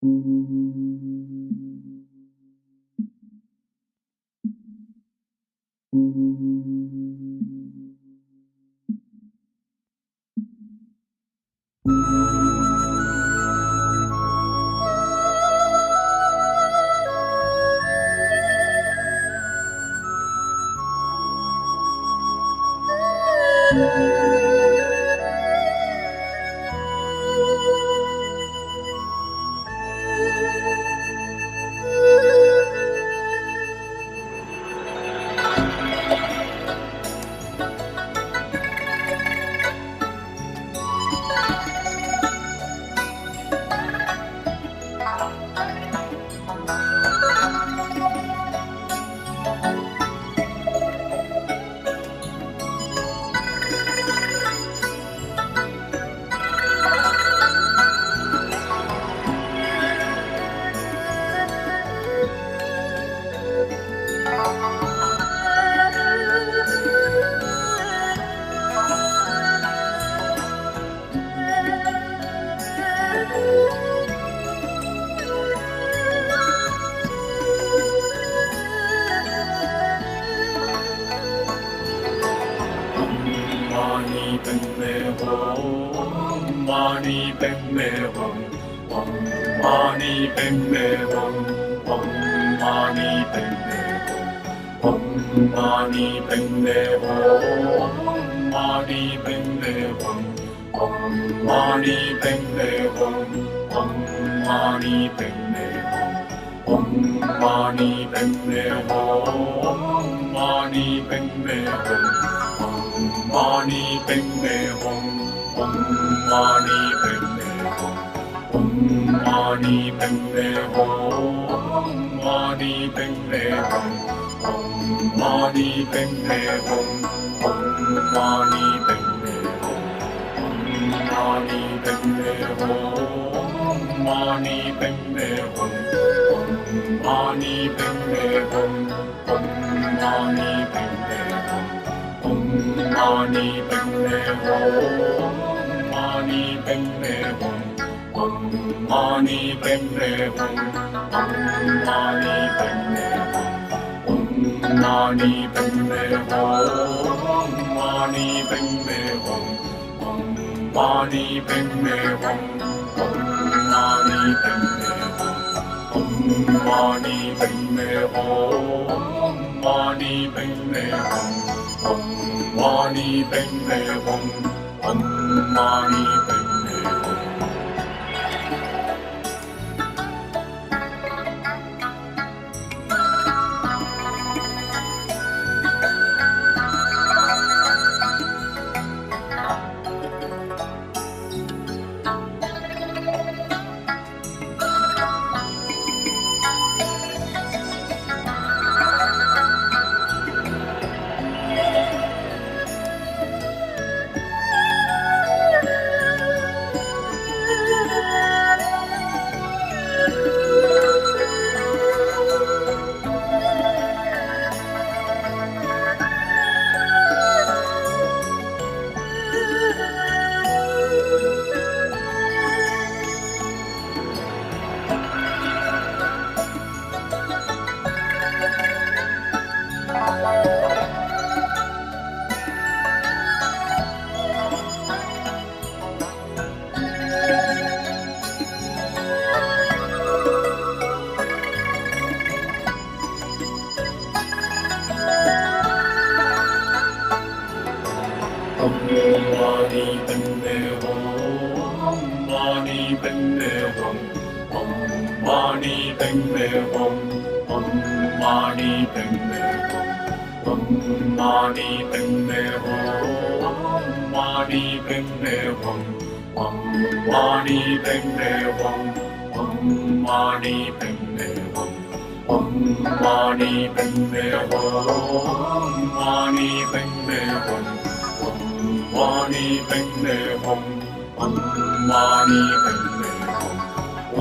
Mani Padme Hum, Mani Padme Hum, Om Mani Padme Hum, Om Mani Padme Hum, Om Mani Padme Hum, Mani Padme Hum, Om Mani Padme Hum, Om Mani Padme Hum, Om Mani Padme Hum, Mani Padme Hum. Mani Padme Hum, Om Mani Padme Hum, Om Mani Padme Hum, Mani Padme Hum, Om Mani Padme Hum, Om Mani Padme Hum, Om Mani Padme Hum, Mani Padme Hum, Om Mani Padme Hum, Om Mani Padme Hum. Mani Padme Hum, Mani Padme Hum, Om Mani Padme Hum, Om Mani Padme Hum, Om Mani Padme Hum, Mani Padme Hum, Om Mani Padme Hum, Om Mani Padme Hum, Om Mani Padme Hum, Mani Padme Hum. Om Mani Padme Hum, Om Mani Padme Hum. Om Mani Padme Hum, Mani Padme Hum, Om Mani Padme Hum, Om Mani Padme Hum, Om Mani Padme Hum, Mani Padme Hum, Om Mani Padme Hum, Om Mani Padme Hum, Om Mani Padme Hum, Mani Padme Hum. Mani Padme Hum, Om Mani Padme Hum, Om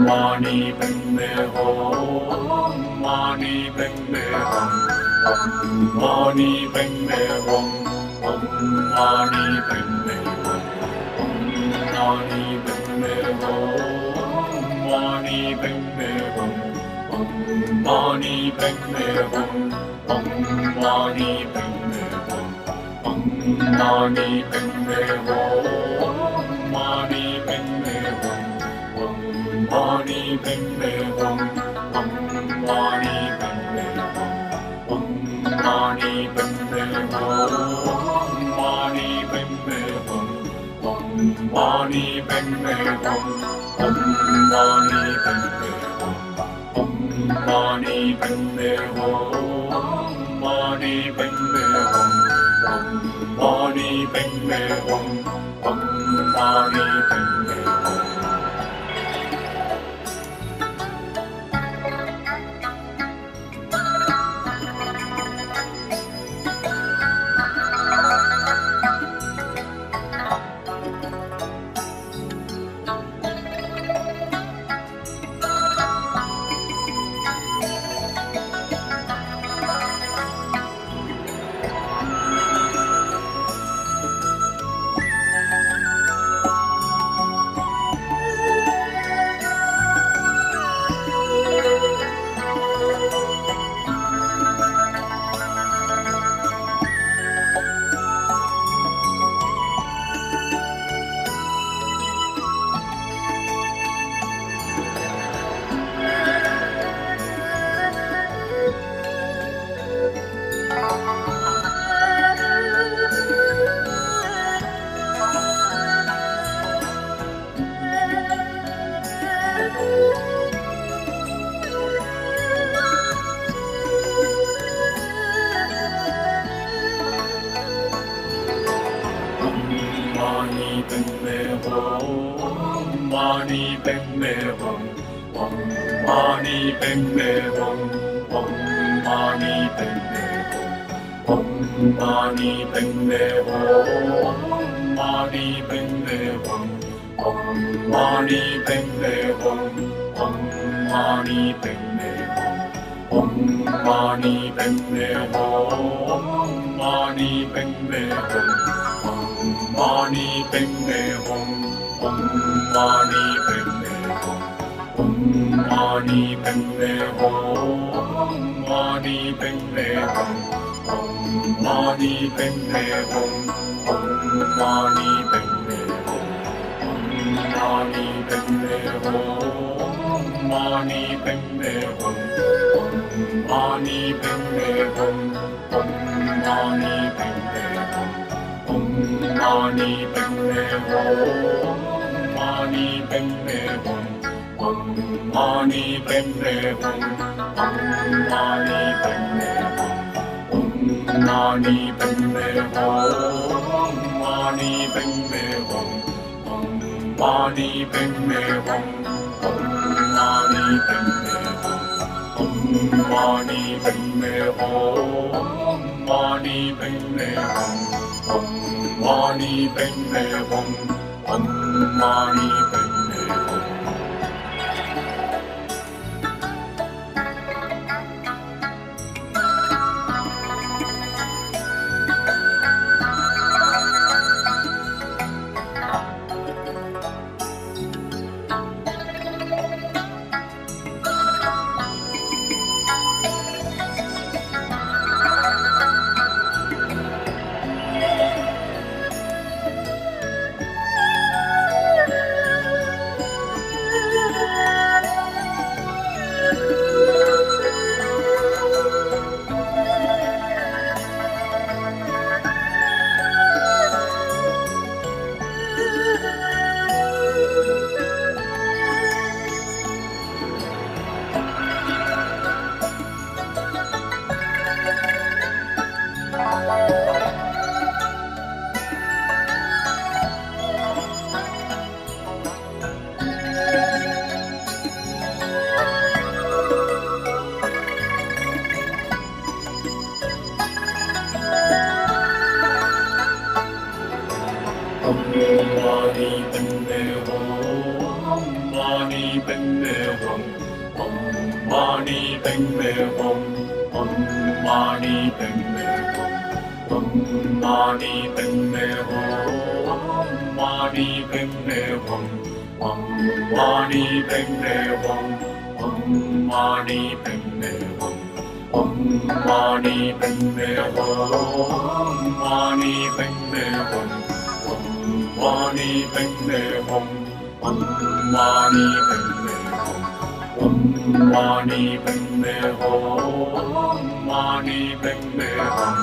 Mani Padme Hum, Mani Padme Hum, Om Mani Padme Hum, Om Mani Padme Hum, Om Mani Padme Hum, Mani Mani Padme Hum. Om Mani Padme Hum. Om Mani Padme Hum. Om Mani Padme Hum. Mani Padme Hum. Om Mani Padme Hum. Om Mani Padme Hum. Om Mani Padme Hum. Mani Padme Hum. Om Mani Padme Hum. Om Mani Padme Hum. Om Mani Padme Hum. Mani Padme Hum. Om Mani Padme Hum. Om Mani Padme Hum. Mani Padme Hum. Om Mani Padme Hum. Om Mani Padme Hum. Om Mani Padme Hum. Mani Padme Hum. Om Mani Padme Hum. Om Mani Padme Hum. Om Mani Padme Hum. Mani Padme Hum. Om Mani Padme Hum. Om Mani Padme Hum. Om Mani Padme Hum. Mani Padme Hum. Om Mani Padme Hum. Om Mani Padme Hum. Om Mani Padme Hum. Mani Padme Hum. Om Mani Padme Hum. Om Mani Padme Hum. Om Mani Padme Hum. Mani Padme Hum. Om Mani Padme Hum. Om Mani Padme Hum. Om Mani Padme Hum. Mani Padme Hum. Om Mani Padme Hum. Om Mani Padme Hum. Om Mani Padme Hum. Mani Padme Hum. Om Mani Padme Hum. Om Mani Padme Hum. Mani Padme Hum. Mani Padme Hum. Om Mani Padme Hum. Om Mani Padme Hum. Om Mani Padme Hum. Mani Padme Hum. Om Mani Padme Hum. Om Mani Padme Hum. Om Mani Padme Hum. Mani Padme Hum. Om Mani Padme Hum. Om Mani Padme Hum. Om Mani Padme Hum.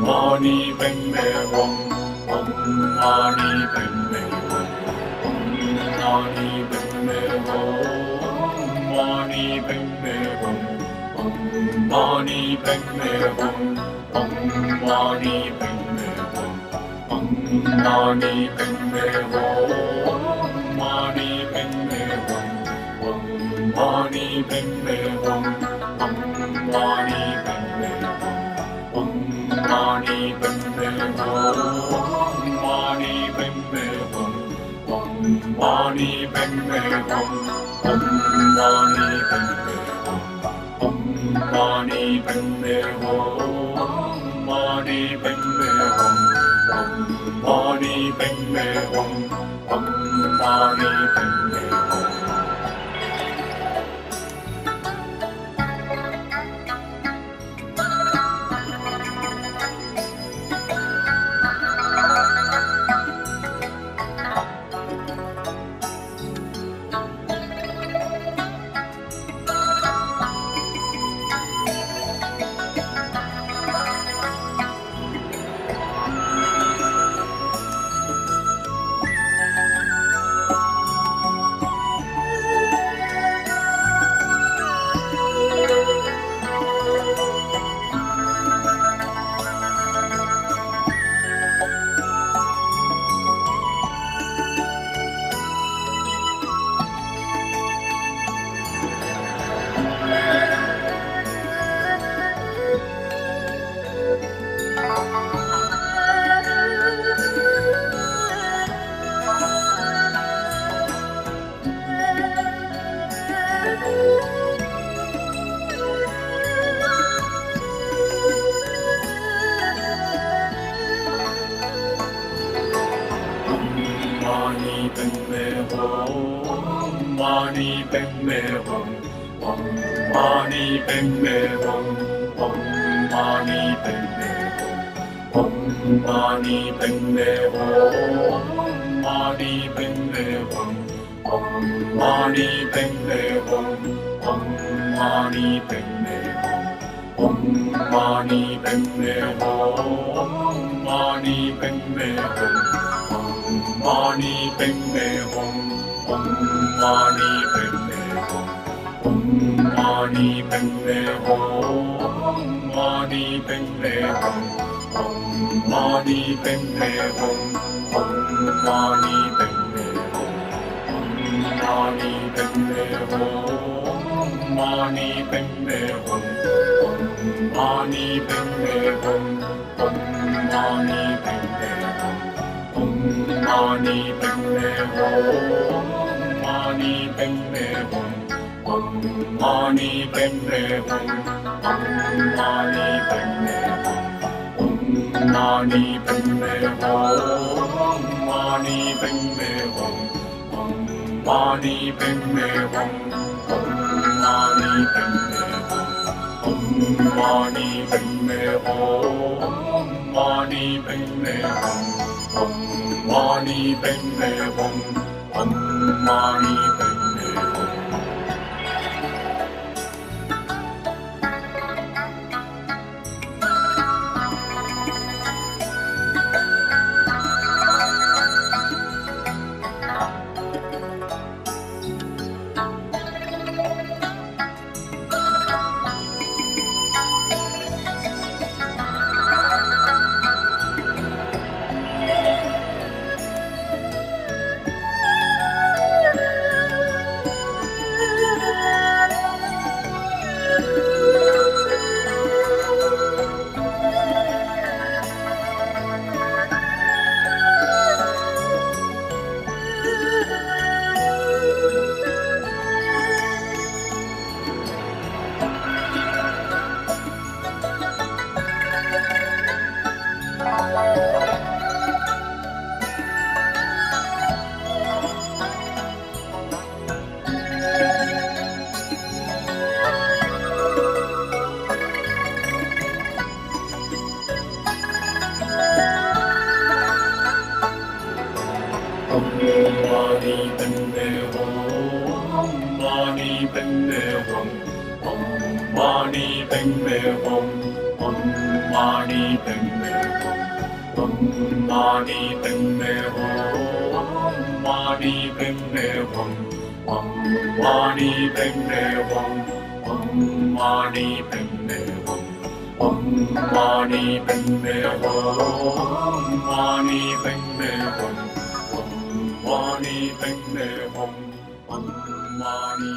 Mani Padme Hum. Om Mani Padme Hum. Om Mani Padme Hum. Om Mani Padme Hum. Mani Padme Hum. Om Mani Padme Hum. Om Mani Padme Hum. Om Mani Padme Hum. Mani Padme Hum. Om Mani Padme Hum. Om Mani Padme Hum. Om Mani Padme Hum. Mani Padme Hum. Om Mani Padme Hum. Om Mani Padme Hum. Om Mani Padme Hum. Mani Padme Hum. Om Mani Padme Hum. Om Mani Padme Hum. Mani Padme Hum. Om Mani Padme Hum. Om Mani Padme Hum. Om Mani Padme Hum. Mani Padme Hum. Om Mani Padme Hum. Om Mani Padme Hum. Om Mani Padme Hum. Mani Padme Hum. Om Mani Padme Hum. Om Mani Padme Hum. Om Mani Padme Hum. Mani Padme Hum. Om Mani Padme Hum. Om Mani Padme Hum. Om Mani Padme Hum. Mani Padme Hum. Om Mani Padme Hum. Om Mani Padme Hum. Om Mani Padme Hum. Mani Padme Hum. Om Mani Padme Hum. Om Mani Padme Hum. Om Mani Padme Hum. Mani Padme Hum. Om Mani Padme Hum. Om Mani Padme Hum. Om Mani Padme Hum. Mani Padme Hum. Om Mani Padme Hum. Om Mani Padme Hum. Om Mani Padme Hum. Om Mani Padme Hum. Om Mani Padme Hum. Om Mani Padme Hum. Om Mani Padme Hum. Om Mani Padme Hum. Om Mani Padme Hum. Om Mani Padme Hum. Om Mani Padme Hum. Mani Padme Hum. Om Mani Padme Hum. Om Mani